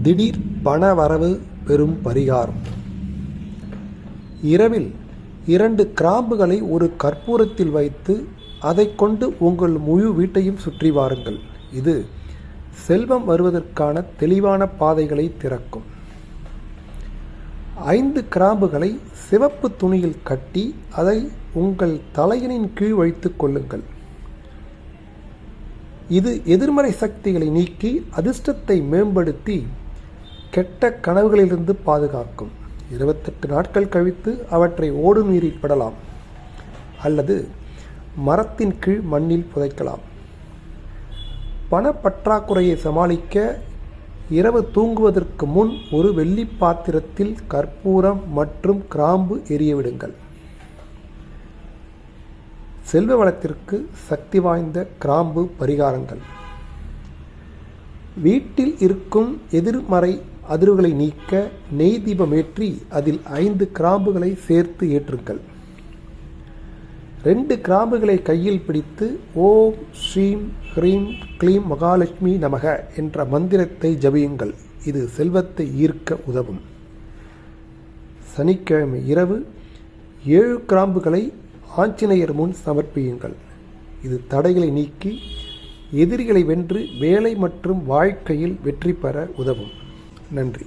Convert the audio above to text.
திடீர் பண வரவு பெறும் பரிகாரம். இரவில் 2 கிராம்புகளை ஒரு கற்பூரத்தில் வைத்து அதை கொண்டு உங்கள் முழு வீட்டையும் சுற்றி வாருங்கள். இது செல்வம் வருவதற்கான தெளிவான பாதைகளை திறக்கும். 5 கிராம்புகளை சிவப்பு துணியில் கட்டி அதை உங்கள் தலையணின் கீழ் வைத்துக் கொள்ளுங்கள். இது எதிர்மறை சக்திகளை நீக்கி அதிர்ஷ்டத்தை மேம்படுத்தி கெட்ட கனவுகளிலிருந்து பாதுகாக்கும். 28 நாட்கள் கழித்து அவற்றை ஓடு நீரில் விடலாம் அல்லது மரத்தின் கீழ் மண்ணில் புதைக்கலாம். பணப்பற்றாக்குறையை சமாளிக்க இரவு தூங்குவதற்கு முன் ஒரு வெள்ளி பாத்திரத்தில் கற்பூரம் மற்றும் கிராம்பு எரியவிடுங்கள். செல்வ வளத்திற்கு சக்தி வாய்ந்த கிராம்பு பரிகாரங்கள். வீட்டில் இருக்கும் எதிர்மறை அதிர்வுகளை நீக்க நெய் தீபமேற்றி அதில் 5 கிராம்புகளை சேர்த்து ஏற்றுங்கள். 2 கிராம்புகளை கையில் பிடித்து ஓம் ஸ்ரீம் ஹ்ரீம் க்ளீம் மகாலட்சுமி நமக என்ற மந்திரத்தை ஜபியுங்கள். இது செல்வத்தை ஈர்க்க உதவும். சனிக்கிழமை இரவு 7 கிராம்புகளை ஆஞ்சநேயர் முன் சமர்ப்பியுங்கள். இது தடைகளை நீக்கி எதிரிகளை வென்று வேலை மற்றும் வாழ்க்கையில் வெற்றி பெற உதவும். நன்றி.